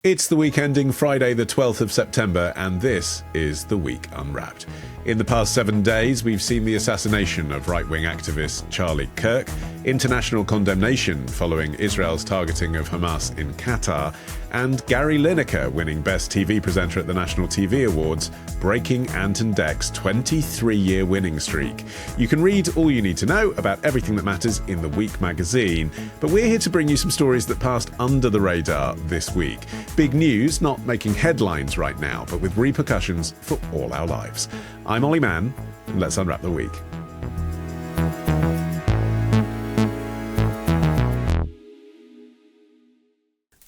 It's the week ending Friday the 12th of September, and this is The Week Unwrapped. In the past 7 days, we've seen the assassination of right-wing activist Charlie Kirk, international condemnation following Israel's targeting of Hamas in Qatar, and Gary Lineker winning Best TV Presenter at the National TV Awards, breaking Anton Deck's 23-year winning streak. You can read all you need to know about everything that matters in The Week magazine, but we're here to bring you some stories that passed under the radar this week. Big news, not making headlines right now, but with repercussions for all our lives. I'm Olly Mann, and let's unwrap the week.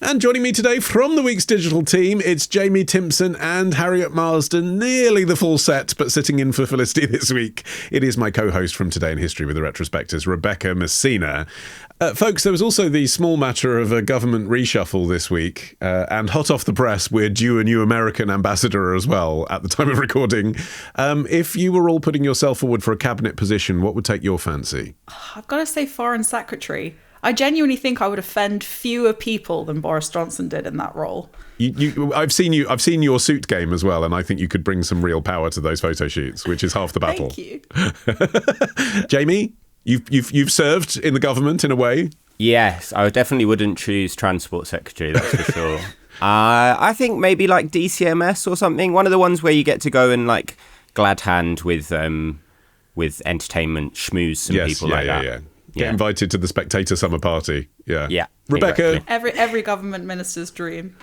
And joining me today from the week's digital team, it's Jamie, Timson and Harriet Marsden, nearly the full set, but sitting in for Felicity this week. It is my co-host from Today in History with the Retrospectors, Rebecca Messina. Folks, there was also the small matter of a government reshuffle this week, and hot off the press, we're due a new American ambassador as well at the time of recording. If you were all putting yourself forward for a cabinet position, what would take your fancy? I've got to say Foreign Secretary. I genuinely think I would offend fewer people than Boris Johnson did in that role. I've seen your suit game as well, and I think you could bring some real power to those photo shoots, which is half the battle. Thank you. Jamie, you've served in the government in a way. Yes, I definitely wouldn't choose Transport Secretary, that's for sure. I think maybe like DCMS or something, one of the ones where you get to go and like glad hand with entertainment, schmooze some people like that. Yeah. Get invited to the Spectator Summer Party. Yeah. Rebecca? Exactly. Every government minister's dream.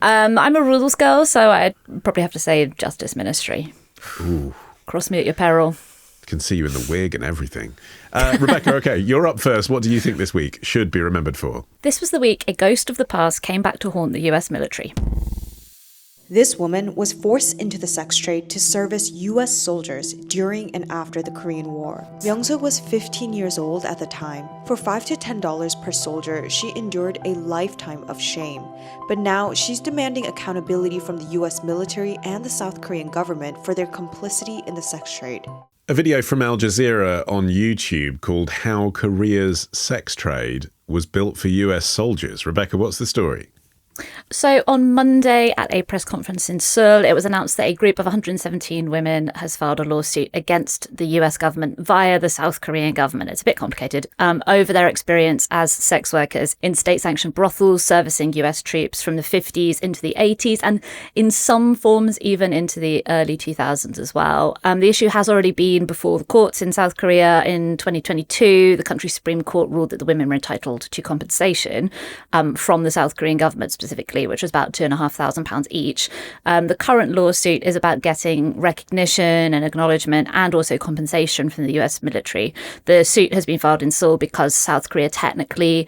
I'm a rules girl, so I'd probably have to say Justice Ministry. Ooh. Cross me at your peril. Can see you in the wig and everything. Rebecca, okay, you're up first. What do you think this week should be remembered for? This was the week a ghost of the past came back to haunt the US military. This woman was forced into the sex trade to service U.S. soldiers during and after the Korean War. Myung-soo was 15 years old at the time. For $5 to $10 per soldier, she endured a lifetime of shame. But now she's demanding accountability from the U.S. military and the South Korean government for their complicity in the sex trade. A video from Al Jazeera on YouTube called How Korea's Sex Trade Was Built for US Soldiers. Rebecca, what's the story? So on Monday at a press conference in Seoul, it was announced that a group of 117 women has filed a lawsuit against the US government via the South Korean government. It's a bit complicated, over their experience as sex workers in state-sanctioned brothels servicing US troops from the 50s into the 80s and in some forms even into the early 2000s as well. The issue has already been before the courts in South Korea in 2022. The country's Supreme Court ruled that the women were entitled to compensation from the South Korean government specifically, which was about £2,500 each. The current lawsuit is about getting recognition and acknowledgement and also compensation from the US military. The suit has been filed in Seoul because South Korea technically,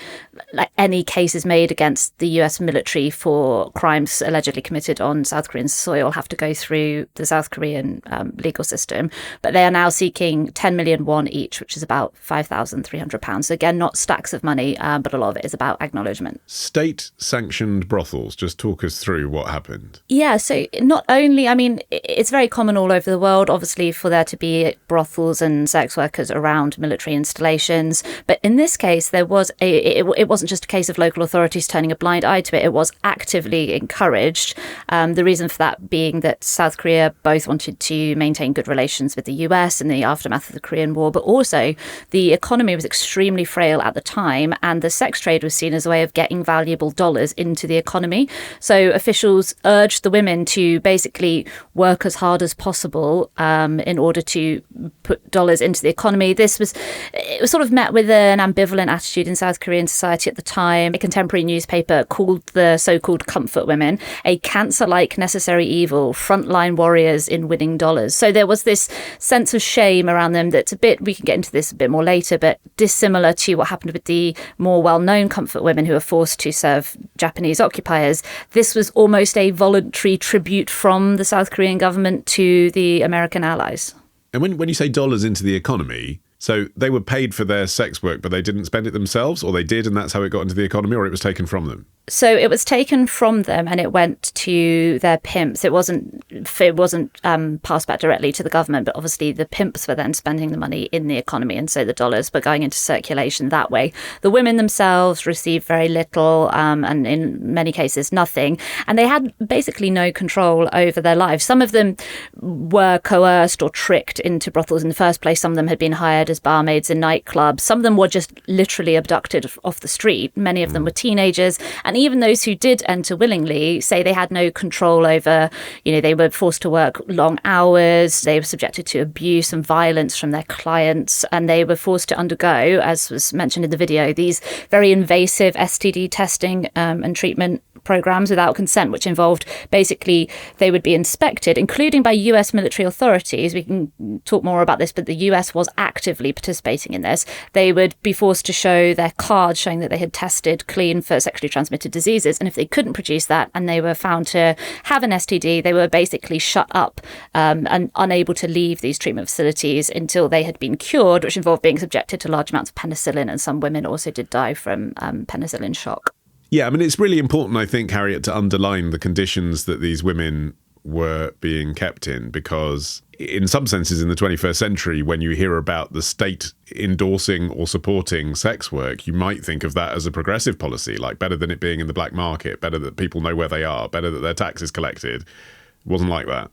like any cases made against the US military for crimes allegedly committed on South Korean soil, have to go through the South Korean legal system. But they are now seeking 10 million won each, which is about £5,300. So again, not stacks of money, but a lot of it is about acknowledgement. State-sanctioned brothels. Just talk us through what happened. Yeah, so not only, I mean, it's very common all over the world, obviously, for there to be brothels and sex workers around military installations. But in this case, there was it wasn't just a case of local authorities turning a blind eye to it. It was actively encouraged. The reason for that being that South Korea both wanted to maintain good relations with the US in the aftermath of the Korean War, but also the economy was extremely frail at the time, and the sex trade was seen as a way of getting valuable dollars into the economy. So officials urged the women to basically work as hard as possible in order to put dollars into the economy. It was sort of met with an ambivalent attitude in South Korean society at the time. A contemporary newspaper called the so-called comfort women a cancer-like necessary evil, frontline warriors in winning dollars. So there was this sense of shame around them that's a bit, we can get into this a bit more later, but dissimilar to what happened with the more well-known comfort women who were forced to serve Japanese occupiers. This was almost a voluntary tribute from the South Korean government to the American allies. And when you say dollars into the economy, So they were paid for their sex work, but they didn't spend it themselves, or they did, and that's how it got into the economy, or it was taken from them? So it was taken from them and it went to their pimps. It wasn't passed back directly to the government, but obviously the pimps were then spending the money in the economy, and so the dollars were going into circulation that way. The women themselves received very little, and in many cases nothing, and they had basically no control over their lives. Some of them were coerced or tricked into brothels in the first place. Some of them had been hired as barmaids in nightclubs. Some of them were just literally abducted off the street. Many of them were teenagers, and even those who did enter willingly say they had no control over, they were forced to work long hours, they were subjected to abuse and violence from their clients, and they were forced to undergo, as was mentioned in the video, these very invasive STD testing and treatment programs without consent, which involved basically they would be inspected, including by US military authorities. We can talk more about this, but the US was actively participating in this. They would be forced to show their cards showing that they had tested clean for sexually transmitted diseases, and if they couldn't produce that and they were found to have an STD, they were basically shut up and unable to leave these treatment facilities until they had been cured, which involved being subjected to large amounts of penicillin, and some women also did die from penicillin shock. Yeah, I mean, it's really important, I think, Harriet, to underline the conditions that these women were being kept in, because in some senses in the 21st century, when you hear about the state endorsing or supporting sex work, you might think of that as a progressive policy, like better than it being in the black market, better that people know where they are, better that their tax is collected. It wasn't like that.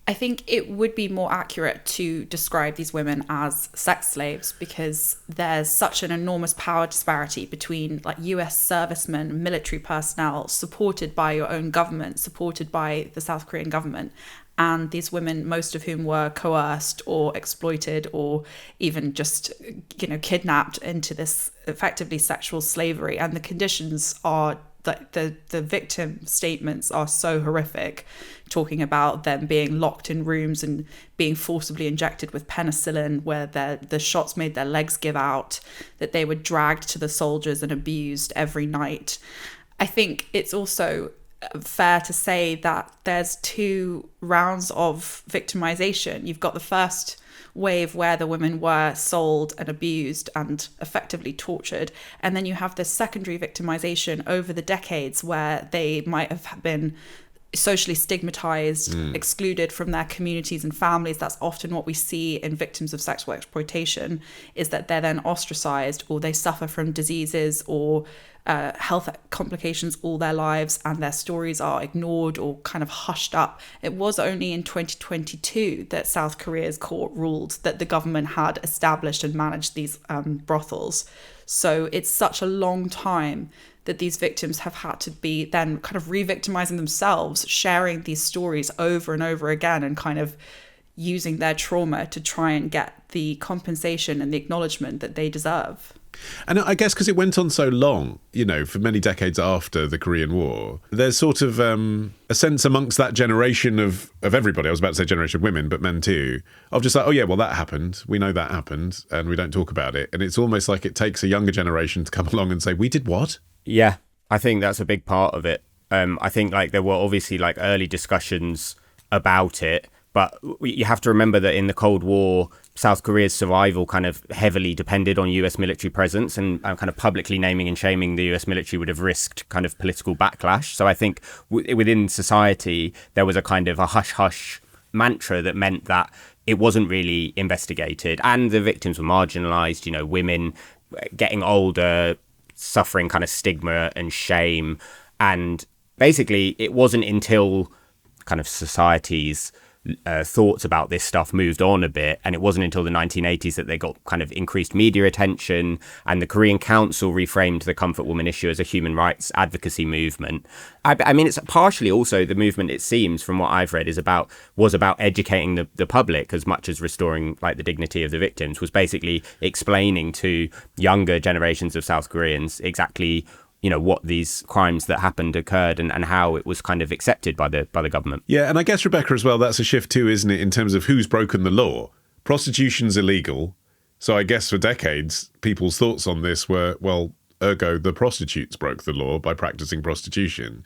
I think it would be more accurate to describe these women as sex slaves, because there's such an enormous power disparity between US servicemen, military personnel supported by your own government, supported by the South Korean government, and these women, most of whom were coerced or exploited or even just, kidnapped into this effectively sexual slavery. And the conditions are the victim statements are so horrific, talking about them being locked in rooms and being forcibly injected with penicillin, where the shots made their legs give out, that they were dragged to the soldiers and abused every night. I think it's also fair to say that there's two rounds of victimization. You've got the first wave where the women were sold and abused and effectively tortured, and then you have this secondary victimization over the decades where they might have been socially stigmatized, excluded from their communities and families. That's often what we see in victims of sexual exploitation, is that they're then ostracized, or they suffer from diseases or health complications all their lives, and their stories are ignored or kind of hushed up. It was only in 2022 that South Korea's court ruled that the government had established and managed these brothels. So it's such a long time that these victims have had to be then kind of re-victimizing themselves, sharing these stories over and over again, and kind of using their trauma to try and get the compensation and the acknowledgement that they deserve. And I guess because it went on so long, for many decades after the Korean War, there's sort of a sense amongst that generation of everybody, I was about to say generation of women, but men too, of just like, oh yeah, well that happened, we know that happened, and we don't talk about it. And it's almost like it takes a younger generation to come along and say, we did what? Yeah, I think that's a big part of it. I think there were obviously early discussions about it, but you have to remember that in the Cold War, South Korea's survival kind of heavily depended on US military presence, and kind of publicly naming and shaming the US military would have risked kind of political backlash. So I think within society, there was a kind of a hush-hush mantra that meant that it wasn't really investigated, and the victims were marginalized, women getting older, suffering kind of stigma and shame. And basically, it wasn't until kind of society's thoughts about this stuff moved on a bit, and it wasn't until the 1980s that they got kind of increased media attention, and the Korean Council reframed the comfort woman issue as a human rights advocacy movement. I mean, it's partially also the movement, it seems, from what I've read, was about educating the public as much as restoring the dignity of the victims, was basically explaining to younger generations of South Koreans exactly what these crimes that happened occurred, and how it was kind of accepted by the government. Yeah, and I guess, Rebecca, as well, that's a shift too, isn't it, in terms of who's broken the law. Prostitution's illegal. So I guess for decades, people's thoughts on this were, well, ergo, the prostitutes broke the law by practicing prostitution.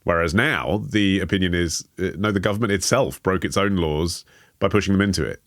Whereas now the opinion is, no, the government itself broke its own laws by pushing them into it.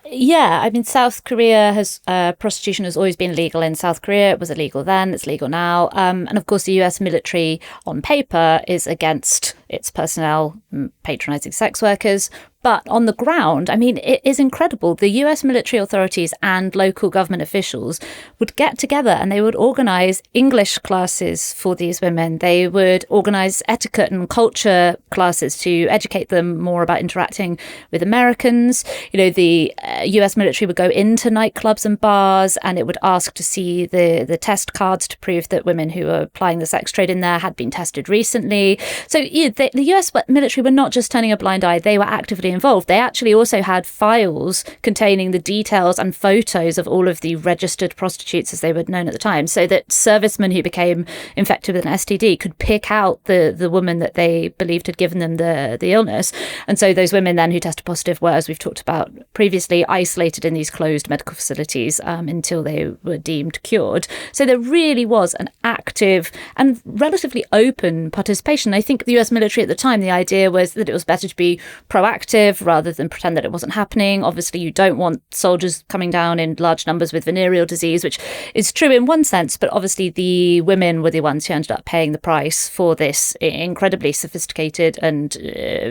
Yeah, I mean, South Korea has prostitution has always been legal in South Korea. It was illegal then, it's legal now. And of course, the US military on paper is against its personnel patronizing sex workers. But on the ground, I mean, it is incredible. The US military authorities and local government officials would get together and they would organize English classes for these women. They would organize etiquette and culture classes to educate them more about interacting with Americans. You know, the US military would go into nightclubs and bars and it would ask to see the test cards to prove that women who were applying the sex trade in there had been tested recently. So yeah, the US military were not just turning a blind eye, they were actively involved. They actually also had files containing the details and photos of all of the registered prostitutes, as they were known at the time, so that servicemen who became infected with an STD could pick out the woman that they believed had given them the illness. And so those women then who tested positive were, as we've talked about previously, isolated in these closed medical facilities until they were deemed cured. So there really was an active and relatively open participation. I think the US military at the time, the idea was that it was better to be proactive rather than pretend that it wasn't happening. Obviously, you don't want soldiers coming down in large numbers with venereal disease, which is true in one sense, but obviously the women were the ones who ended up paying the price for this incredibly sophisticated and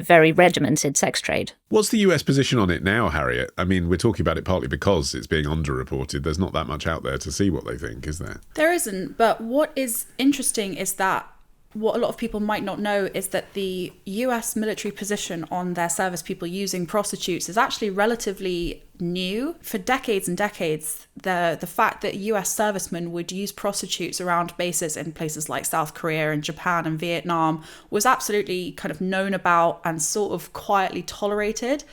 very regimented sex trade. What's the US position on it now, Harriet? I mean, we're talking about it partly because it's being underreported. There's not that much out there to see what they think, is there? There isn't, but what is interesting is that what a lot of people might not know is that the US military position on their service people using prostitutes is actually relatively new. For decades and decades, the fact that US servicemen would use prostitutes around bases in places like South Korea and Japan and Vietnam was absolutely kind of known about and sort of quietly tolerated.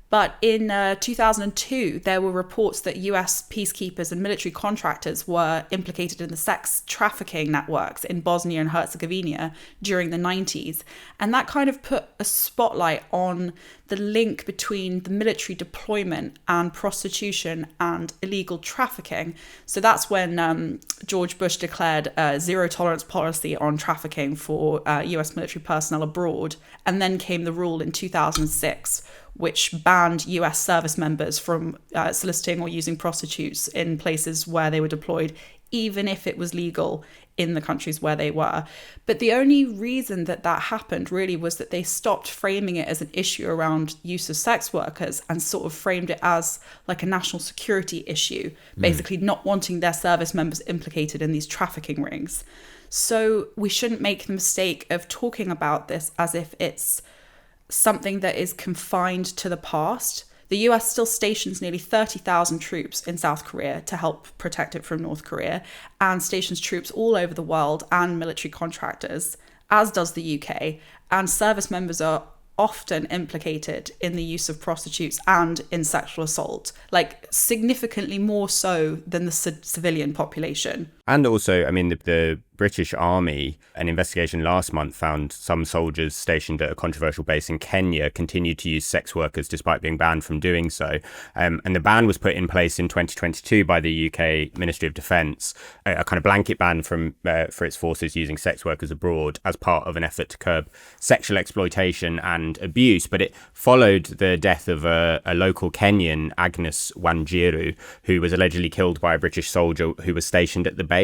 But in 2002, there were reports that US peacekeepers and military contractors were implicated in the sex trafficking networks in Bosnia and Herzegovina during the 90s. And that kind of put a spotlight on the link between the military deployment and prostitution and illegal trafficking. So that's when George Bush declared a zero tolerance policy on trafficking for US military personnel abroad. And then came the rule in 2006, which banned US service members from soliciting or using prostitutes in places where they were deployed, even if it was legal in the countries where they were. But the only reason that happened really was that they stopped framing it as an issue around use of sex workers and sort of framed it as like a national security issue, basically not wanting their service members implicated in these trafficking rings. So we shouldn't make the mistake of talking about this as if it's something that is confined to the past. The US still stations nearly 30,000 troops in South Korea to help protect it from North Korea, and stations troops all over the world and military contractors, as does the UK. And service members are often implicated in the use of prostitutes and in sexual assault, like significantly more so than the civilian population. And also, I mean, the British Army, an investigation last month found some soldiers stationed at a controversial base in Kenya continued to use sex workers despite being banned from doing so. And the ban was put in place in 2022 by the UK Ministry of Defence, a kind of blanket ban for its forces using sex workers abroad as part of an effort to curb sexual exploitation and abuse. But it followed the death of a local Kenyan, Agnes Wanjiru, who was allegedly killed by a British soldier who was stationed at the base.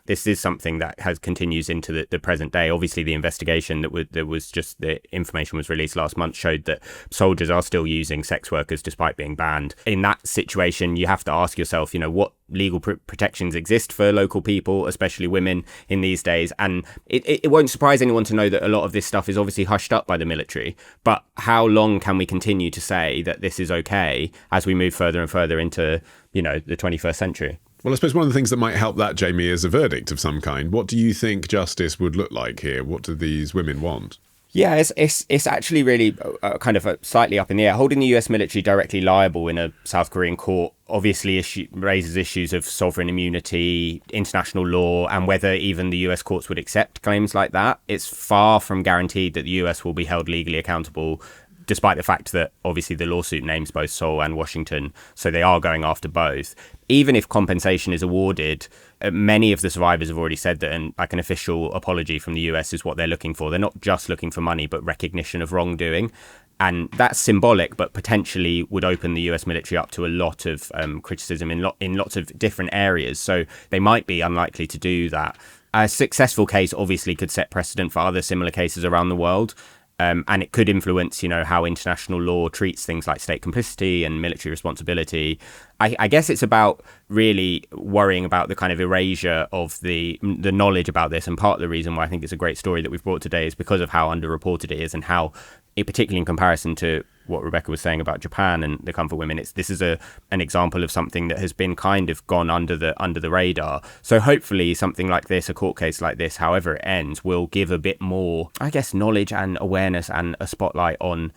This is something that continues into the present day. Obviously, the investigation the information was released last month showed that soldiers are still using sex workers despite being banned. In that situation, you have to ask yourself, what legal protections exist for local people, especially women, in these days. And it won't surprise anyone to know that a lot of this stuff is obviously hushed up by the military. But how long can we continue to say that this is okay as we move further and further into, the 21st century? Well, I suppose one of the things that might help that, Jamie, is a verdict of some kind. What do you think justice would look like here? What do these women want? Yeah, it's actually really kind of slightly up in the air. Holding the US military directly liable in a South Korean court obviously raises issues of sovereign immunity, international law, and whether even the US courts would accept claims like that. It's far from guaranteed that the US will be held legally accountable despite the fact that obviously the lawsuit names both Seoul and Washington, so they are going after both. Even if compensation is awarded, many of the survivors have already said that an official apology from the US is what they're looking for. They're not just looking for money, but recognition of wrongdoing. And that's symbolic, but potentially would open the US military up to a lot of criticism in lots of different areas. So they might be unlikely to do that. A successful case obviously could set precedent for other similar cases around the world. And it could influence, how international law treats things like state complicity and military responsibility. I guess it's about really worrying about the kind of erasure of the knowledge about this. And part of the reason why I think it's a great story that we've brought today is because of how underreported it is and how, particularly in comparison to what Rebecca was saying about Japan and the comfort women, this is an example of something that has been kind of gone under the radar. So hopefully something like this, a court case like this, however it ends, will give a bit more, I guess, knowledge and awareness and a spotlight on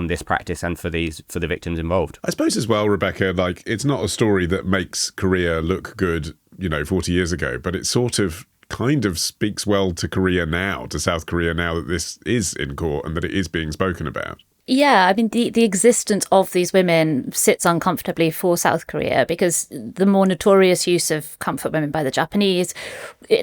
this practice and for the victims involved. I suppose as well, Rebecca, it's not a story that makes Korea look good, 40 years ago, but it sort of kind of speaks well to Korea now, to South Korea now that this is in court and that it is being spoken about. Yeah, I mean, the existence of these women sits uncomfortably for South Korea because the more notorious use of comfort women by the Japanese,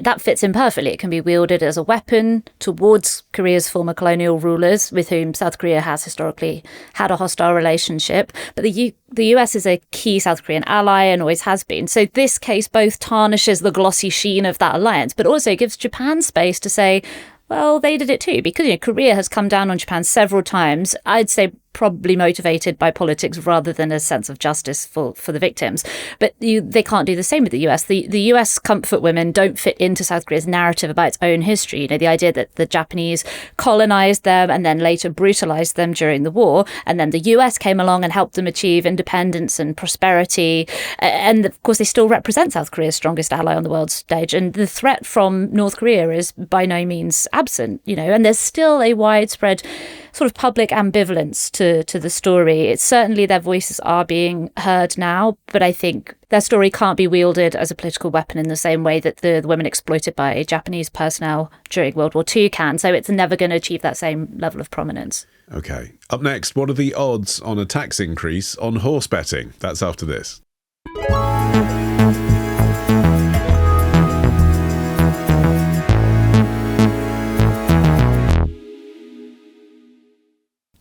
that fits in perfectly. It can be wielded as a weapon towards Korea's former colonial rulers, with whom South Korea has historically had a hostile relationship. But the US is a key South Korean ally and always has been. So this case both tarnishes the glossy sheen of that alliance, but also gives Japan space to say, well, they did it too, because Korea has come down on Japan several times. I'd say probably motivated by politics rather than a sense of justice for the victims. But they can't do the same with the US. The US comfort women don't fit into South Korea's narrative about its own history. The idea that the Japanese colonized them and then later brutalized them during the war. And then the US came along and helped them achieve independence and prosperity. And of course, they still represent South Korea's strongest ally on the world stage. And the threat from North Korea is by no means absent, and there's still a widespread sort of public ambivalence to the story. It's certainly their voices are being heard now, but I think their story can't be wielded as a political weapon in the same way that the women exploited by Japanese personnel during World War II can. So it's never going to achieve that same level of prominence. Okay. Up next, what are the odds on a tax increase on horse betting? That's after this.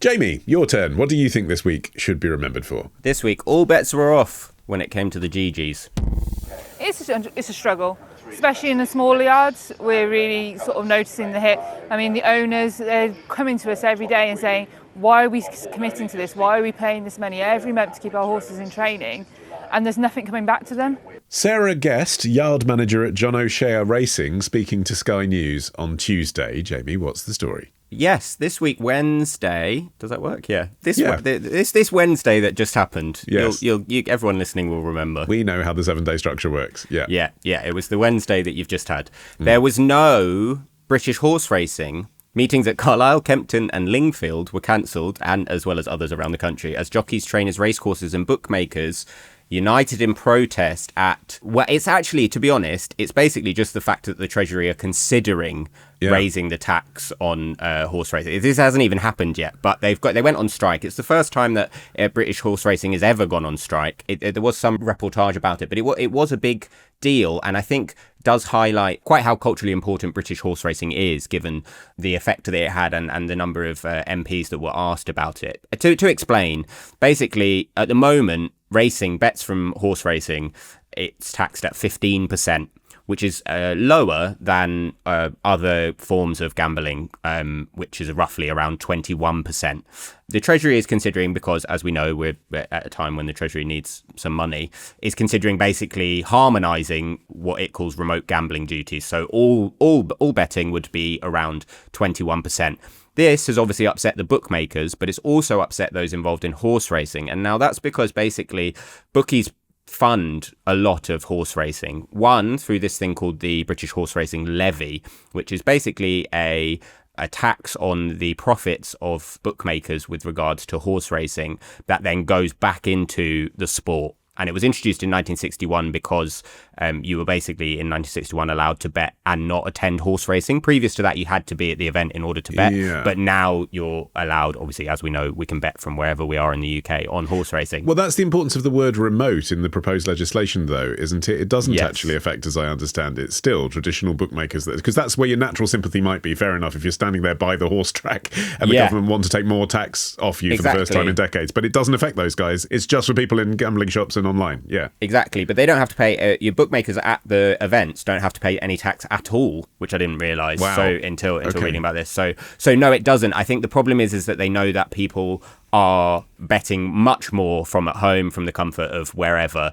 Jamie, your turn. What do you think this week should be remembered for? This week, all bets were off when it came to the GGs. It's a struggle, especially in the smaller yards. We're really sort of noticing the hit. I mean, the owners, they're coming to us every day and saying, why are we committing to this? Why are we paying this money every month to keep our horses in training? And there's nothing coming back to them. Sarah Guest, yard manager at John O'Shea Racing, speaking to Sky News on Tuesday. Jamie, what's the story? Yes, this week, Wednesday. Does that work? Yeah. This Wednesday that just happened. Yes. Everyone listening will remember. We know how the 7-day structure works. Yeah. Yeah. It was the Wednesday that you've just had. There was no British horse racing. Meetings at Carlisle, Kempton and Lingfield were cancelled, and as well as others around the country, as jockeys, trainers, racecourses and bookmakers united in protest at, well, it's actually, to be honest, it's basically just the fact that the Treasury are considering raising the tax on horse racing. This hasn't even happened yet, but they went on strike. It's the first time that British horse racing has ever gone on strike. There was some reportage about it, but it was a big deal, and I think does highlight quite how culturally important British horse racing is, given the effect that it had and the number of MPs that were asked about it. To explain, basically, at the moment, bets from horse racing, it's taxed at 15%, which is lower than other forms of gambling, which is roughly around 21%. The Treasury is considering, because as we know, we're at a time when the Treasury needs some money, is considering basically harmonising what it calls remote gambling duties. So all betting would be around 21%. This has obviously upset the bookmakers, but it's also upset those involved in horse racing. And now that's because basically bookies fund a lot of horse racing. One, through this thing called the British Horse Racing Levy, which is basically a tax on the profits of bookmakers with regards to horse racing that then goes back into the sport. And it was introduced in 1961 because you were basically in 1961 allowed to bet and not attend horse racing. Previous to that, you had to be at the event in order to bet. Yeah. But now you're allowed, obviously, as we know, we can bet from wherever we are in the UK on horse racing. Well, that's the importance of the word remote in the proposed legislation, though, isn't it? It doesn't actually affect, as I understand it, still traditional bookmakers, because that's where your natural sympathy might be. Fair enough if you're standing there by the horse track and the government want to take more tax off you for the first time in decades. But it doesn't affect those guys. It's just for people in gambling shops and online. Yeah, exactly. But they don't have to pay. Your bookmakers at the events don't have to pay any tax at all, which I didn't realise. Wow. So until reading about this. So no, it doesn't. I think the problem is that they know that people are betting much more from at home, from the comfort of wherever,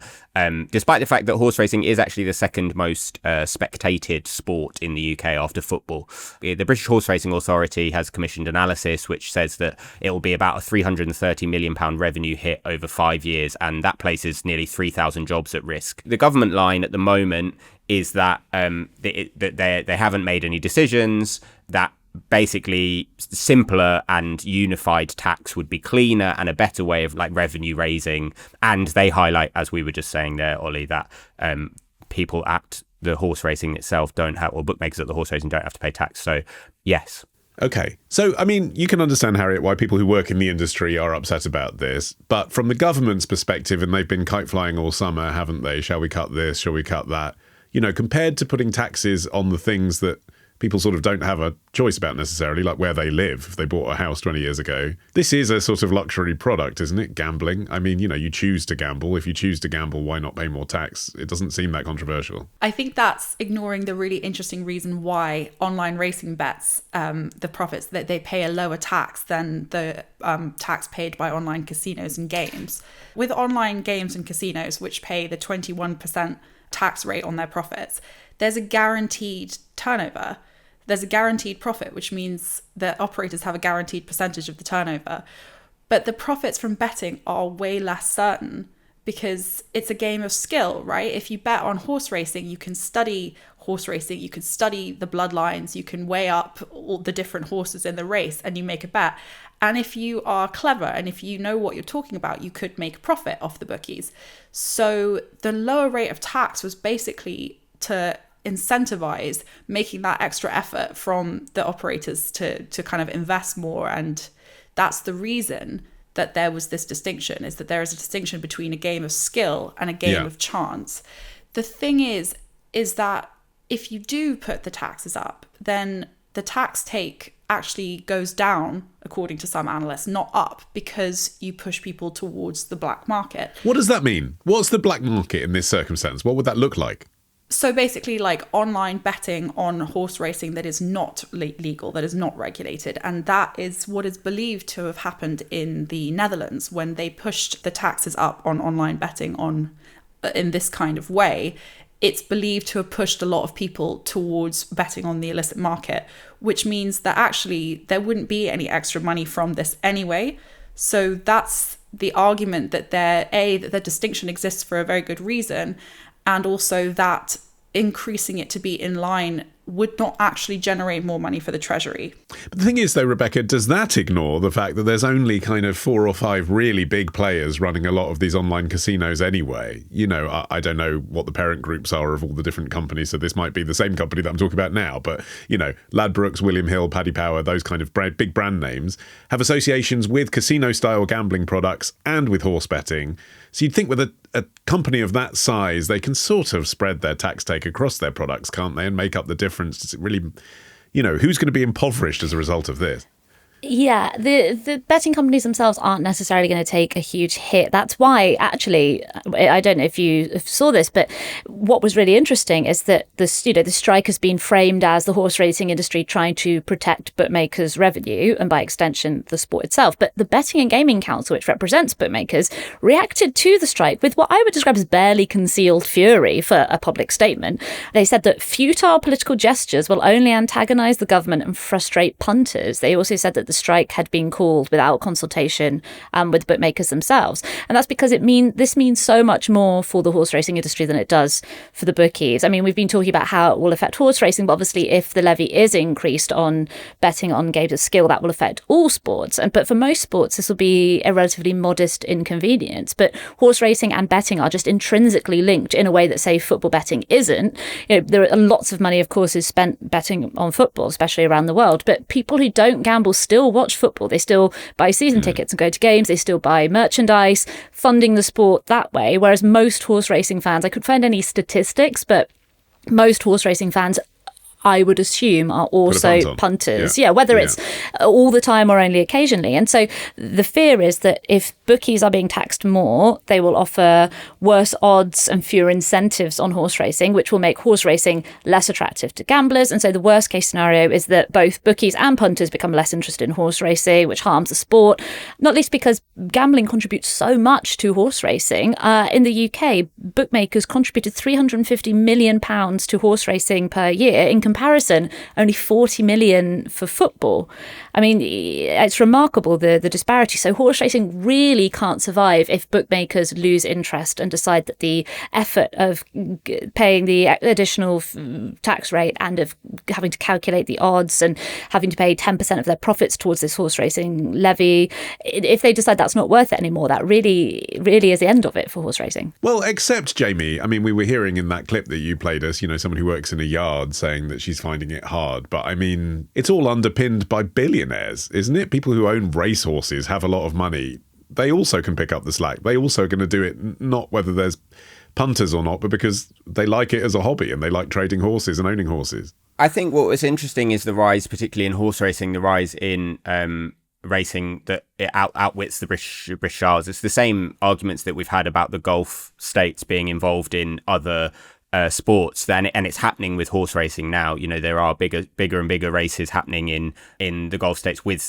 despite the fact that horse racing is actually the second most spectated sport in the UK after football. The British Horse Racing Authority has commissioned analysis which says that it will be about a £330 million revenue hit over 5 years, and that places nearly 3,000 jobs at risk. The government line at the moment is that they haven't made any decisions, that basically simpler and unified tax would be cleaner and a better way of like revenue raising. And they highlight, as we were just saying there, Ollie, that people at the horse racing itself don't have, or bookmakers at the horse racing don't have to pay tax. So yes. Okay. So, I mean, you can understand, Harriet, why people who work in the industry are upset about this. But from the government's perspective, and they've been kite flying all summer, haven't they? Shall we cut this? Shall we cut that? You know, compared to putting taxes on the things that people sort of don't have a choice about necessarily, like where they live, if they bought a house 20 years ago. This is a sort of luxury product, isn't it? Gambling. I mean, you know, you choose to gamble. If you choose to gamble, why not pay more tax? It doesn't seem that controversial. I think that's ignoring the really interesting reason why online racing bets, the profits, that they pay a lower tax than the tax paid by online casinos and games. With online games and casinos, which pay the 21% tax rate on their profits, there's a guaranteed turnover. There's a guaranteed profit, which means that operators have a guaranteed percentage of the turnover. But the profits from betting are way less certain because it's a game of skill, right? If you bet on horse racing, you can study horse racing, you can study the bloodlines, you can weigh up all the different horses in the race and you make a bet. And if you are clever and if you know what you're talking about, you could make a profit off the bookies. So the lower rate of tax was basically to incentivize making that extra effort from the operators to kind of invest more. And that's the reason that there was this distinction, is that there is a distinction between a game of skill and a game of chance. The thing is that if you do put the taxes up, then the tax take actually goes down, according to some analysts, not up, because you push people towards the black market. What does that mean? What's the black market in this circumstance? What would that look like? So basically like online betting on horse racing that is not legal, that is not regulated. And that is what is believed to have happened in the Netherlands when they pushed the taxes up on online betting in this kind of way. It's believed to have pushed a lot of people towards betting on the illicit market, which means that actually there wouldn't be any extra money from this anyway. So that's the argument that that the distinction exists for a very good reason. And also that increasing it to be in line would not actually generate more money for the Treasury. But the thing is, though, Rebecca, does that ignore the fact that there's only kind of 4 or 5 really big players running a lot of these online casinos anyway? You know, I don't know what the parent groups are of all the different companies, so this might be the same company that I'm talking about now. But, you know, Ladbrokes, William Hill, Paddy Power, those kind of big brand names have associations with casino-style gambling products and with horse betting. So you'd think with a company of that size, they can sort of spread their tax take across their products, can't they, and make up the difference. It's really, you know, who's going to be impoverished as a result of this? Yeah, the betting companies themselves aren't necessarily going to take a huge hit. That's why, actually, I don't know if you saw this, but what was really interesting is that the strike has been framed as the horse racing industry trying to protect bookmakers' revenue and, by extension, the sport itself. But the Betting and Gaming Council, which represents bookmakers, reacted to the strike with what I would describe as barely concealed fury for a public statement. They said that futile political gestures will only antagonise the government and frustrate punters. They also said that that the strike had been called without consultation with bookmakers themselves. And that's because this means so much more for the horse racing industry than it does for the bookies. I mean, we've been talking about how it will affect horse racing, but obviously if the levy is increased on betting on games of skill, that will affect all sports. But for most sports, this will be a relatively modest inconvenience. But horse racing and betting are just intrinsically linked in a way that, say, football betting isn't. There are lots of money, of course, is spent betting on football, especially around the world. But people who don't gamble still watch football. They still buy season tickets and go to games. They still buy merchandise, funding the sport that way. Whereas most horse racing fans, I couldn't find any statistics, but most horse racing fans, I would assume, are also punters. Yeah, whether it's all the time or only occasionally. And so the fear is that if bookies are being taxed more, they will offer worse odds and fewer incentives on horse racing, which will make horse racing less attractive to gamblers. And so the worst case scenario is that both bookies and punters become less interested in horse racing, which harms the sport, not least because gambling contributes so much to horse racing. In the UK, bookmakers contributed £350 million to horse racing per year. In comparison, only 40 million for football. I mean, it's remarkable, the disparity. So horse racing really can't survive if bookmakers lose interest and decide that the effort of paying the additional tax rate and of having to calculate the odds and having to pay 10% of their profits towards this horse racing levy, if they decide that's not worth it anymore, that really is the end of it for horse racing. Well, except, Jamie, I mean, we were hearing in that clip that you played us, someone who works in a yard saying that she's finding it hard. But I mean, it's all underpinned by billionaires, isn't it? People who own racehorses have a lot of money. They also can pick up the slack. They also are going to do it not whether there's punters or not, but because they like it as a hobby and they like trading horses and owning horses. I think what was interesting is the rise, particularly in horse racing, the rise in racing that it outwits the British Isles. It's the same arguments that we've had about the Gulf states being involved in other sports, and it's happening with horse racing now. There are bigger and bigger races happening in the Gulf states with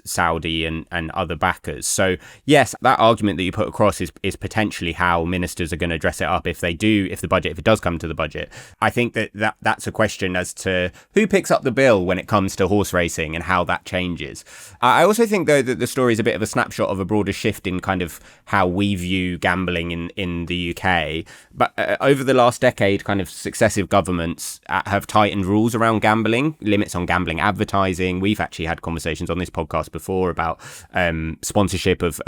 Saudi and other backers. So yes, that argument that you put across is potentially how ministers are going to dress it up if it does come to the budget. I think that's a question as to who picks up the bill when it comes to horse racing and how that changes. I also think though that the story is a bit of a snapshot of a broader shift in kind of how we view gambling in the UK. But over the last decade, kind of successive governments have tightened rules around gambling, limits on gambling advertising. We've actually had conversations on this podcast before about sponsorship of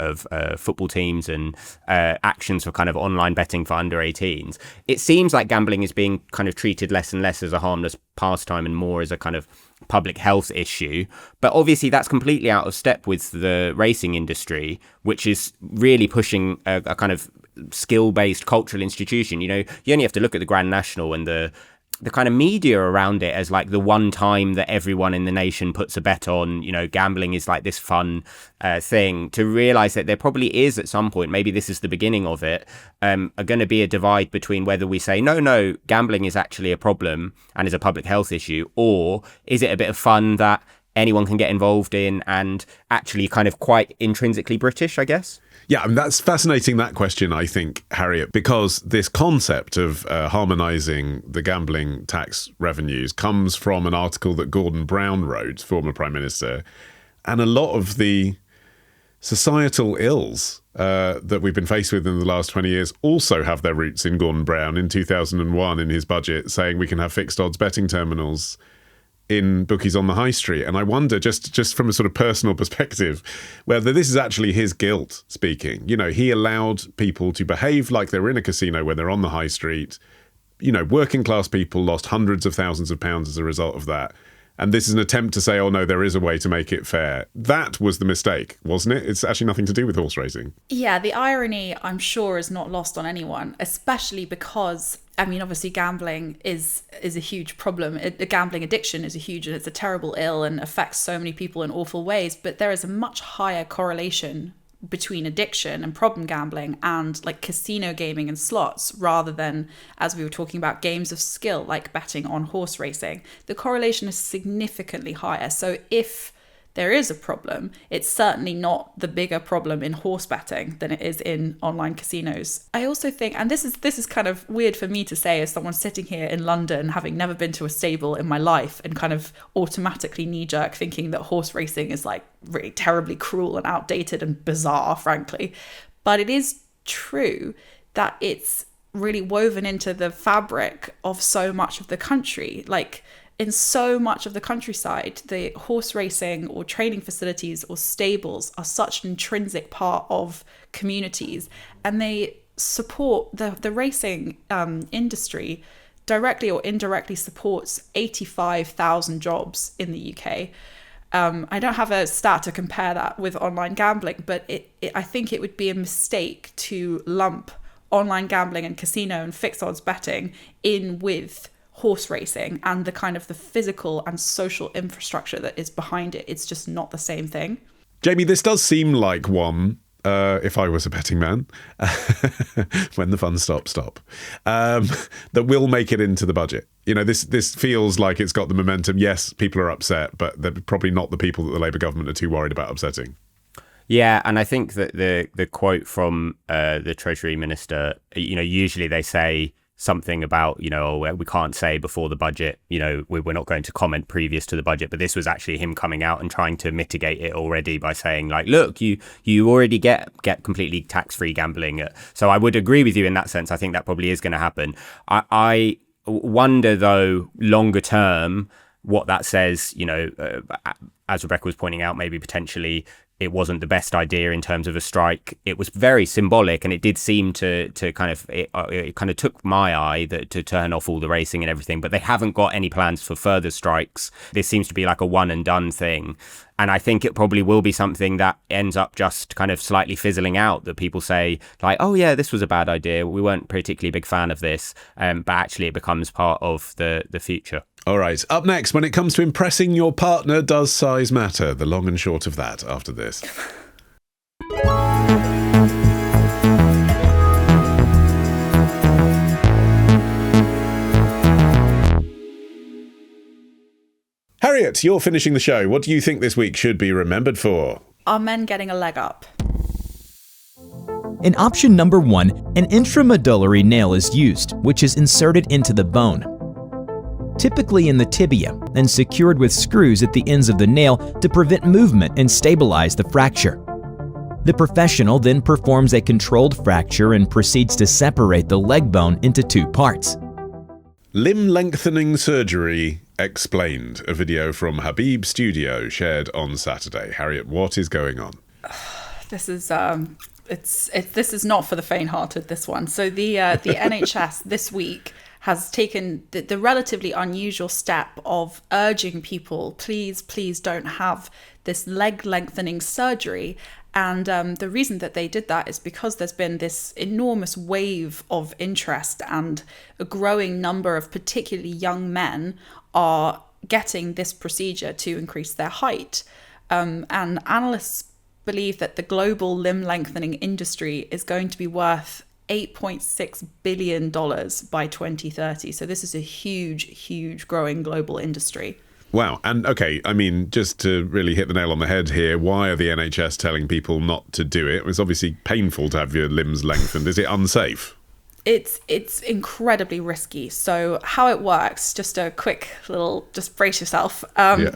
football teams and actions for kind of online betting for under 18s. It seems like gambling is being kind of treated less and less as a harmless pastime and more as a kind of public health issue. But obviously that's completely out of step with the racing industry, which is really pushing a kind of skill-based cultural institution. You only have to look at the Grand National and the kind of media around it as like the one time that everyone in the nation puts a bet on, gambling is like this fun thing, to realize that there probably is at some point, maybe this is the beginning of it, are going to be a divide between whether we say, no, gambling is actually a problem and is a public health issue, or is it a bit of fun that anyone can get involved in and actually kind of quite intrinsically British, I guess? Yeah, that's fascinating, that question, I think, Harriet, because this concept of harmonising the gambling tax revenues comes from an article that Gordon Brown wrote, former Prime Minister, and a lot of the societal ills that we've been faced with in the last 20 years also have their roots in Gordon Brown in 2001 in his budget saying we can have fixed odds betting terminals in bookies on the high street. And I wonder, just from a sort of personal perspective, whether this is actually his guilt speaking. He allowed people to behave like they were in a casino when they're on the high street. Working class people lost hundreds of thousands of pounds as a result of that. And this is an attempt to say, oh no, there is a way to make it fair. That was the mistake, wasn't it? It's actually nothing to do with horse racing. Yeah, the irony, I'm sure, is not lost on anyone, especially because, I mean, obviously gambling is a huge problem. The gambling addiction is it's a terrible ill and affects so many people in awful ways. But there is a much higher correlation between addiction and problem gambling and like casino gaming and slots, rather than, as we were talking about, games of skill like betting on horse racing. The correlation is significantly higher. So if there is a problem. It's certainly not the bigger problem in horse betting than it is in online casinos. I also think, and this is kind of weird for me to say as someone sitting here in London, having never been to a stable in my life, and kind of automatically knee-jerk thinking that horse racing is like really terribly cruel and outdated and bizarre, frankly. But it is true that it's really woven into the fabric of so much of the country. Like, in so much of the countryside, the horse racing or training facilities or stables are such an intrinsic part of communities, and they support the racing industry directly or indirectly supports 85,000 jobs in the UK. I don't have a stat to compare that with online gambling, but I think it would be a mistake to lump online gambling and casino and fixed odds betting in with horse racing and the kind of the physical and social infrastructure that is behind it. It's just not the same thing. Jamie, this does seem like one, if I was a betting man, when the fun stops, that will make it into the budget. You know, this feels like it's got the momentum. Yes, people are upset, but they're probably not the people that the Labour government are too worried about upsetting. Yeah, and I think that the quote from the Treasury Minister, you know, usually they say something about, you know, we can't say before the budget, you know, we're not going to comment previous to the budget. But this was actually him coming out and trying to mitigate it already by saying, like, look, you already get completely tax-free gambling. So I would agree with you in that sense. I think that probably is going to happen. I wonder, though, longer term, what that says, you know, as Rebecca was pointing out, maybe potentially it wasn't the best idea in terms of a strike. It was very symbolic, and it did seem to kind of, it kind of took my eye to turn off all the racing and everything, but they haven't got any plans for further strikes. This seems to be like a one and done thing. And I think it probably will be something that ends up just kind of slightly fizzling out, that people say like, oh yeah, this was a bad idea. We weren't particularly a big fan of this. But actually it becomes part of the future. All right. Up next, when it comes to impressing your partner, does size matter? The long and short of that after this. Harriet, you're finishing the show. What do you think this week should be remembered for? Are men getting a leg up? In option number 1, an intramedullary nail is used, which is inserted into the bone, typically in the tibia, and secured with screws at the ends of the nail to prevent movement and stabilize the fracture. The professional then performs a controlled fracture and proceeds to separate the leg bone into 2 parts. Limb lengthening surgery explained. A video from Habib Studio shared on Saturday. Harriet, what is going on? This is this is not for the faint-hearted, this one. So the NHS this week has taken the relatively unusual step of urging people, please don't have this leg lengthening surgery. And the reason that they did that is because there's been this enormous wave of interest, and a growing number of particularly young men are getting this procedure to increase their height. And analysts believe that the global limb lengthening industry is going to be worth $8.6 billion by 2030. So this is a huge growing global industry. Wow. And okay, I mean, just to really hit the nail on the head here, why are the NHS telling people not to do it? It's obviously painful to have your limbs lengthened. Is it unsafe? It's incredibly risky. So how it works, just a quick little, just brace yourself.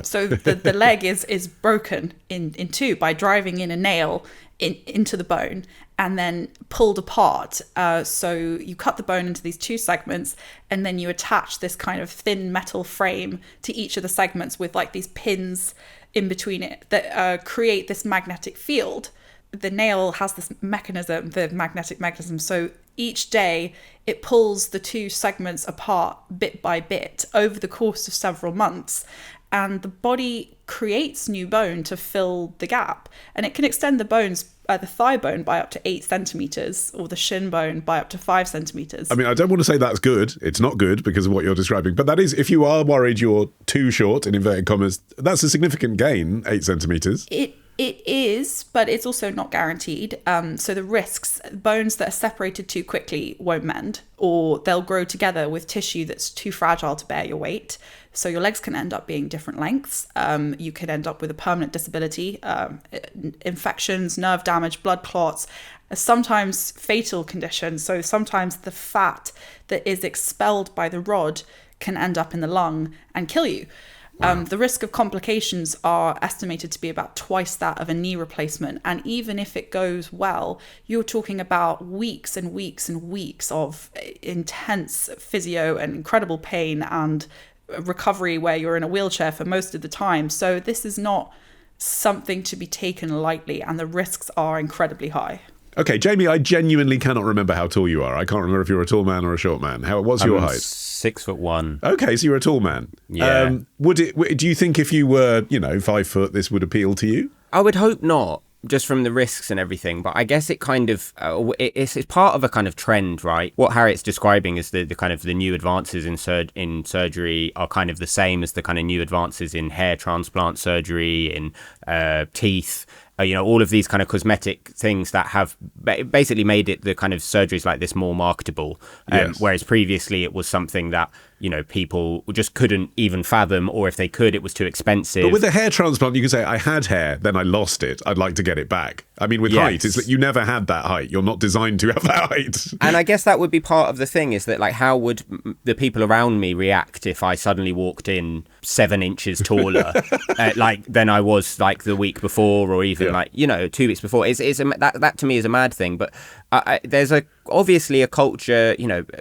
So the leg is broken in 2 by driving in a nail into the bone and then pulled apart. So you cut the bone into these 2 segments, and then you attach this kind of thin metal frame to each of the segments with like these pins in between it that create this magnetic field. The nail has this mechanism, the magnetic mechanism. So each day it pulls the 2 segments apart bit by bit over the course of several months. And the body creates new bone to fill the gap. And it can extend the bones, the thigh bone by up to 8 centimetres, or the shin bone by up to 5 centimetres. I mean, I don't want to say that's good. It's not good because of what you're describing. But that is, if you are worried you're too short, in inverted commas, that's a significant gain, 8 centimetres. It is, but it's also not guaranteed. So the risks, bones that are separated too quickly won't mend, or they'll grow together with tissue that's too fragile to bear your weight. So your legs can end up being different lengths. You could end up with a permanent disability, infections, nerve damage, blood clots, sometimes fatal conditions. So sometimes the fat that is expelled by the rod can end up in the lung and kill you. Wow. The risk of complications are estimated to be about twice that of a knee replacement. And even if it goes well, you're talking about weeks and weeks and weeks of intense physio and incredible pain and recovery where you're in a wheelchair for most of the time. So this is not something to be taken lightly, and the risks are incredibly high. Okay, Jamie, I genuinely cannot remember how tall you are. I can't remember if you're a tall man or a short man. What's your height? 6'1". Okay, so you're a tall man. Yeah. Do you think if you were, 5 foot, this would appeal to you? I would hope not, just from the risks and everything. But I guess it kind of it's part of a kind of trend, right? What Harriet's describing is the kind of the new advances in surgery are kind of the same as the kind of new advances in hair transplant surgery, in teeth. All of these kind of cosmetic things that have basically made it the kind of surgeries like this more marketable. Yes. Whereas previously it was something that, people just couldn't even fathom, or if they could, it was too expensive. But with a hair transplant, you can say, I had hair, then I lost it. I'd like to get it back. I mean, with height, it's like you never had that height. You're not designed to have that height. And I guess that would be part of the thing, is that, like, how would the people around me react if I suddenly walked in 7 inches taller, than I was, like, the week before, or even, 2 weeks before? That to me is a mad thing. But there's obviously a culture,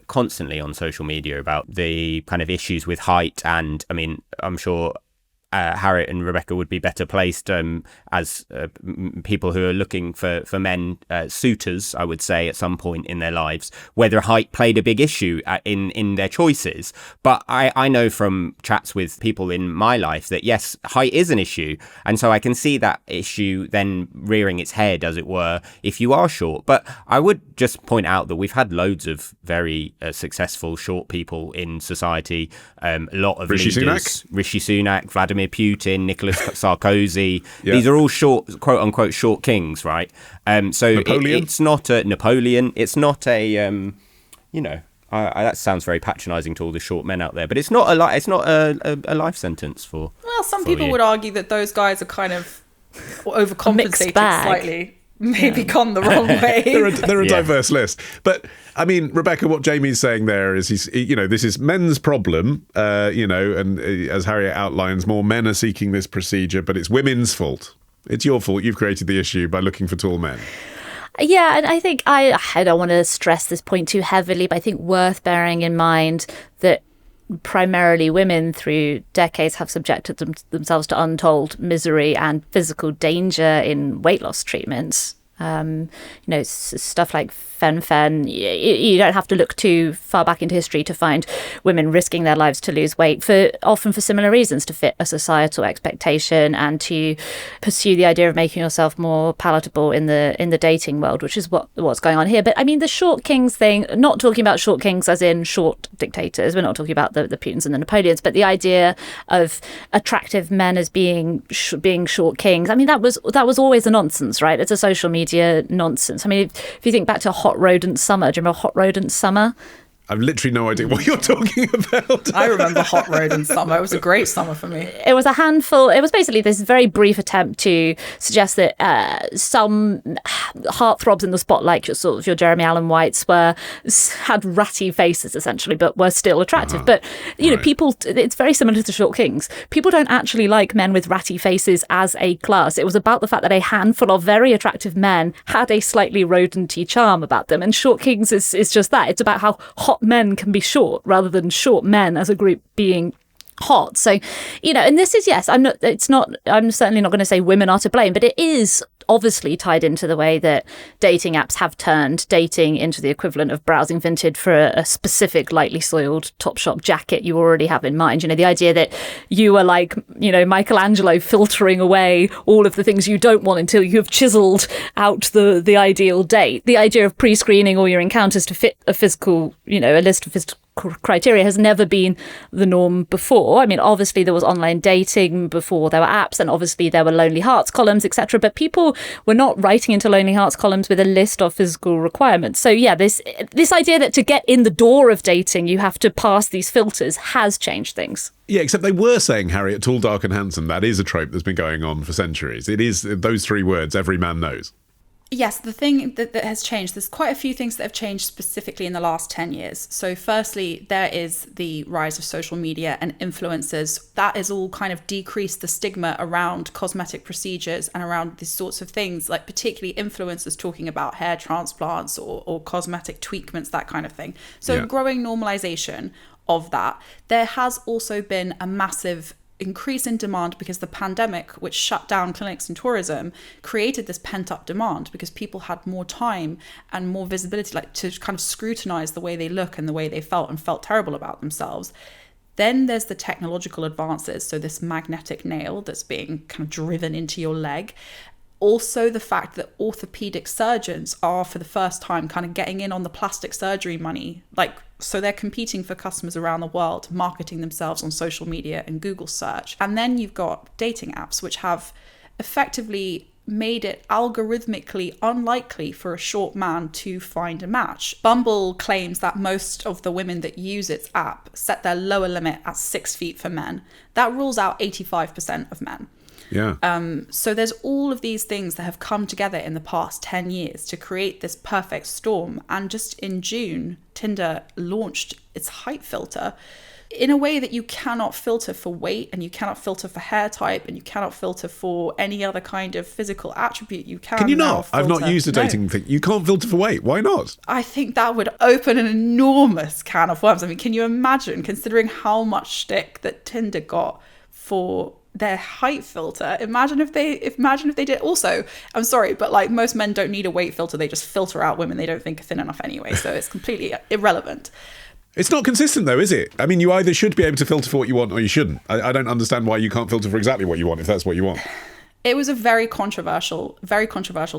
constantly on social media about the kind of issues with height. And I mean, I'm sure Harriet and Rebecca would be better placed as people who are looking for men, suitors, I would say, at some point in their lives, whether height played a big issue in their choices. But I know from chats with people in my life that, yes, height is an issue. And so I can see that issue then rearing its head, as it were, if you are short. But I would just point out that we've had loads of very successful short people in society. A lot of Rishi Sunak, Vladimir Putin, Nicolas Sarkozy. Yeah. These are all short, quote unquote, short kings, right? So Napoleon? It's not a Napoleon. It's not a, that sounds very patronising to all the short men out there, but it's not a life sentence for. Well, some people would argue that those guys are kind of overcompensated slightly. Maybe gone the wrong way. They're a diverse list. But, I mean, Rebecca, what Jamie's saying there is, this is men's problem, and as Harriet outlines, more men are seeking this procedure, but it's women's fault. It's your fault. You've created the issue by looking for tall men. Yeah, and I think I don't want to stress this point too heavily, but I think worth bearing in mind that primarily women through decades have subjected themselves to untold misery and physical danger in weight loss treatments. Stuff like fen-phen, you don't have to look too far back into history to find women risking their lives to lose weight, often for similar reasons, to fit a societal expectation and to pursue the idea of making yourself more palatable in the dating world, which is what's going on here. But I mean, the short kings thing, not talking about short kings as in short dictators, we're not talking about the Putins and the Napoleons, but the idea of attractive men as being short kings, I mean, that was always a nonsense, right? It's a social media nonsense. I mean, if you think back to Hot Rodent Summer, do you remember Hot Rodent Summer? I've literally no idea what you're talking about. I remember Hot Rodent Summer. It was a great summer for me. It was a handful. It was basically this very brief attempt to suggest that some heartthrobs in the spotlight, your Jeremy Allen Whites, had ratty faces essentially, but were still attractive. But people, it's very similar to Short Kings. People don't actually like men with ratty faces as a class. It was about the fact that a handful of very attractive men had a slightly rodenty charm about them, and Short Kings is just that. It's about how hot men can be short rather than short men as a group being hot. So, and this is, yes, I'm certainly not going to say women are to blame, but it is obviously tied into the way that dating apps have turned dating into the equivalent of browsing Vinted for a specific lightly soiled Topshop jacket you already have in mind. The idea that you are like, Michelangelo filtering away all of the things you don't want until you have chiseled out the ideal date. The idea of pre-screening all your encounters to fit a physical, a list of criteria has never been the norm before. I mean, obviously there was online dating before there were apps, and obviously there were Lonely Hearts columns, etc. But people were not writing into Lonely Hearts columns with a list of physical requirements. So yeah, this idea that to get in the door of dating you have to pass these filters has changed things. Yeah, except they were saying, Harriet, tall, dark and handsome. That is a trope that's been going on for centuries. It is those three words every man knows. Yes, the thing that has changed, there's quite a few things that have changed specifically in the last 10 years. So firstly, there is the rise of social media and influencers. That has all kind of decreased the stigma around cosmetic procedures and around these sorts of things, like particularly influencers talking about hair transplants or cosmetic tweakments, that kind of thing. So growing normalization of that. There has also been a massive increase in demand because the pandemic, which shut down clinics and tourism, created this pent-up demand because people had more time and more visibility, like to kind of scrutinize the way they look and the way they felt terrible about themselves. Then there's the technological advances, so this magnetic nail that's being kind of driven into your leg. Also the fact that orthopedic surgeons are for the first time kind of getting in on the plastic surgery money, so they're competing for customers around the world, marketing themselves on social media and Google search. And then you've got dating apps, which have effectively made it algorithmically unlikely for a short man to find a match. Bumble claims that most of the women that use its app set their lower limit at 6 feet for men. That rules out 85% of men. Yeah. So there's all of these things that have come together in the past 10 years to create this perfect storm. And just in June, Tinder launched its height filter in a way that you cannot filter for weight, and you cannot filter for hair type, and you cannot filter for any other kind of physical attribute. Can you not? I've not used a dating thing. You can't filter for weight. Why not? I think that would open an enormous can of worms. I mean, can you imagine, considering how much shtick that Tinder got for their height filter? Imagine if they did. Also, I'm sorry, but like, most men don't need a weight filter. They just filter out women they don't think are thin enough anyway. So it's completely irrelevant. It's not consistent though, is it? I mean, you either should be able to filter for what you want or you shouldn't. I don't understand why you can't filter for exactly what you want if that's what you want. It was a very controversial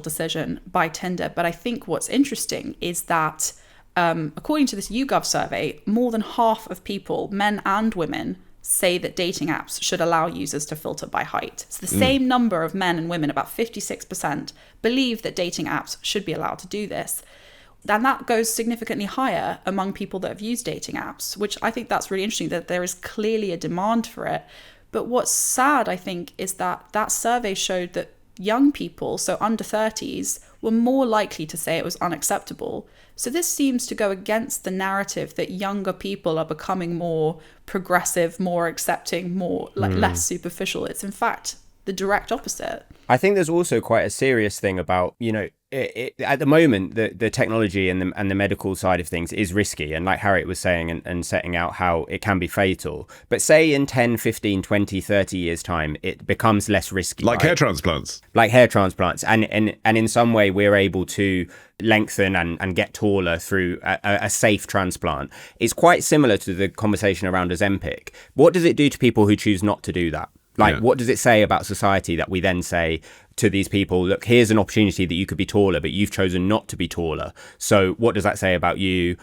decision by Tinder. But I think what's interesting is that according to this YouGov survey, more than half of people, men and women, say that dating apps should allow users to filter by height. It's the same number of men and women, about 56%, believe that dating apps should be allowed to do this. And that goes significantly higher among people that have used dating apps, which I think that's really interesting, that there is clearly a demand for it. But what's sad, I think, is that survey showed that young people, so under 30s, were more likely to say it was unacceptable. So this seems to go against the narrative that younger people are becoming more progressive, more accepting, more less superficial. It's in fact the direct opposite. I think there's also quite a serious thing about, at the moment, the technology and the medical side of things is risky. And like Harriet was saying and setting out how it can be fatal. But say in 10, 15, 20, 30 years time, it becomes less risky. Like hair transplants. Like hair transplants. And in some way, we're able to lengthen and get taller through a safe transplant. It's quite similar to the conversation around Ozempic. What does it do to people who choose not to do that? What does it say about society that we then say to these people, look, here's an opportunity that you could be taller, but you've chosen not to be taller. So what does that say about you?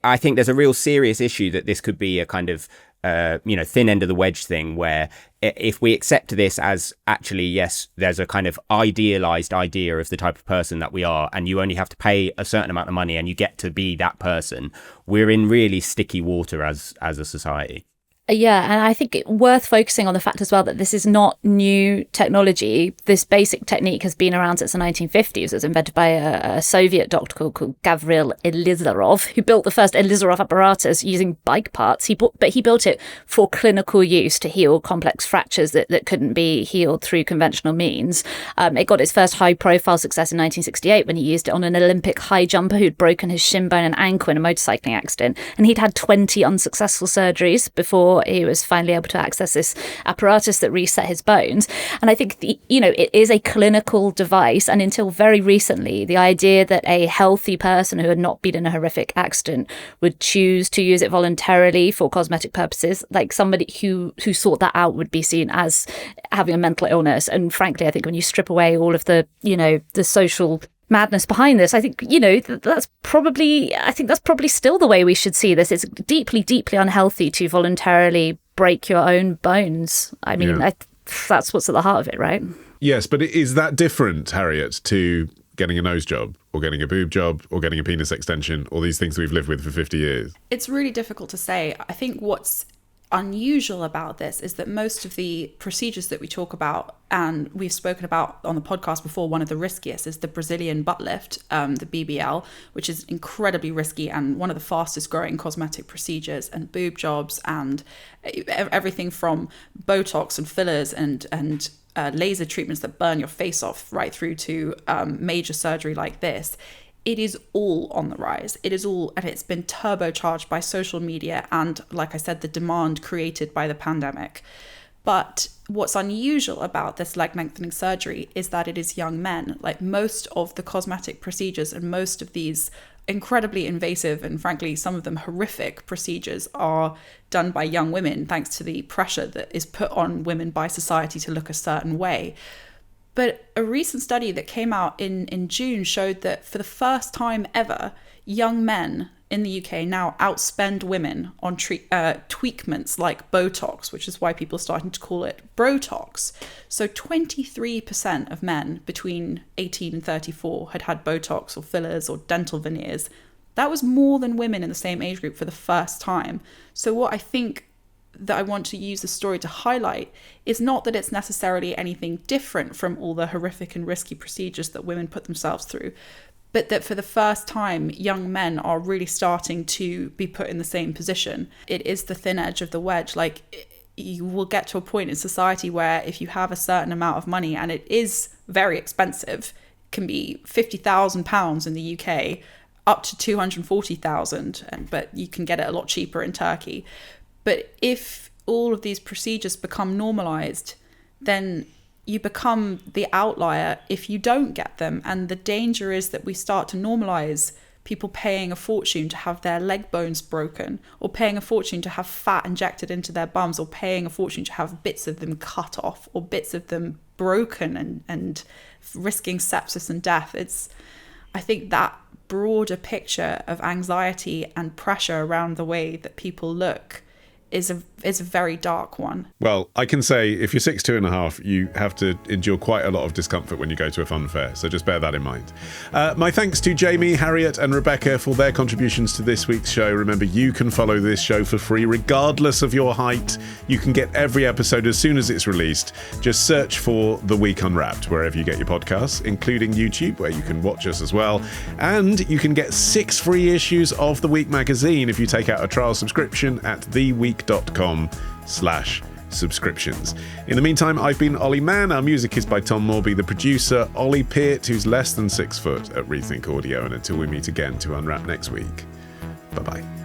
I think there's a real serious issue that this could be a kind of, thin end of the wedge thing, where if we accept this as actually, yes, there's a kind of idealized idea of the type of person that we are, and you only have to pay a certain amount of money and you get to be that person, we're in really sticky water as a society. Yeah, and I think it's worth focusing on the fact as well that this is not new technology. This basic technique has been around since the 1950s. It was invented by a Soviet doctor called Gavril Elizarov, who built the first Elizarov apparatus using bike parts. He built it for clinical use to heal complex fractures that couldn't be healed through conventional means. It got its first high-profile success in 1968 when he used it on an Olympic high jumper who'd broken his shin bone and ankle in a motorcycling accident. And he'd had 20 unsuccessful surgeries before he was finally able to access this apparatus that reset his bones. And I think, it is a clinical device. And until very recently, the idea that a healthy person who had not been in a horrific accident would choose to use it voluntarily for cosmetic purposes, like somebody who sought that out would be seen as having a mental illness. And frankly, I think when you strip away all of the, the social madness behind this. I think, that's probably still the way we should see this. It's deeply, deeply unhealthy to voluntarily break your own bones. I mean, that's what's at the heart of it, right? Yes, but is that different, Harriet, to getting a nose job or getting a boob job or getting a penis extension, all these things we've lived with for 50 years? It's really difficult to say. I think what's unusual about this is that most of the procedures that we talk about, and we've spoken about on the podcast before, one of the riskiest is the Brazilian butt lift, the BBL, which is incredibly risky and one of the fastest growing cosmetic procedures, and boob jobs and everything from Botox and fillers and laser treatments that burn your face off right through to major surgery like this. It is all on the rise. It is all, and it's been turbocharged by social media and, like I said, the demand created by the pandemic. But what's unusual about this leg lengthening surgery is that it is young men. Like most of the cosmetic procedures and most of these incredibly invasive and frankly some of them horrific procedures are done by young women, thanks to the pressure that is put on women by society to look a certain way. But a recent study that came out in June showed that for the first time ever, young men in the UK now outspend women on tweakments like Botox, which is why people are starting to call it Brotox. So 23% of men between 18 and 34 had Botox or fillers or dental veneers. That was more than women in the same age group for the first time. So what I think that I want to use the story to highlight is not that it's necessarily anything different from all the horrific and risky procedures that women put themselves through, but that for the first time, young men are really starting to be put in the same position. It is the thin edge of the wedge. Like, you will get to a point in society where if you have a certain amount of money, and it is very expensive, it can be £50,000 in the UK, up to 240,000, but you can get it a lot cheaper in Turkey. But if all of these procedures become normalized, then you become the outlier if you don't get them. And the danger is that we start to normalize people paying a fortune to have their leg bones broken, or paying a fortune to have fat injected into their bums, or paying a fortune to have bits of them cut off or bits of them broken and risking sepsis and death. I think that broader picture of anxiety and pressure around the way that people look is a very dark one. Well, I can say if you're 6'2.5", you have to endure quite a lot of discomfort when you go to a fun fair, so just bear that in mind. My thanks to Jamie, Harriet and Rebecca for their contributions to this week's show. Remember, you can follow this show for free regardless of your height. You can get every episode as soon as it's released. Just search for The Week Unwrapped wherever you get your podcasts, including YouTube, where you can watch us as well. And you can get 6 free issues of The Week magazine if you take out a trial subscription at theweek.com/subscriptions. In the meantime, I've been Olly Mann. Our music is by Tom Morby, the producer, Ollie Peart, who's less than 6 foot at Rethink Audio. And until we meet again to Unwrap next week, bye-bye.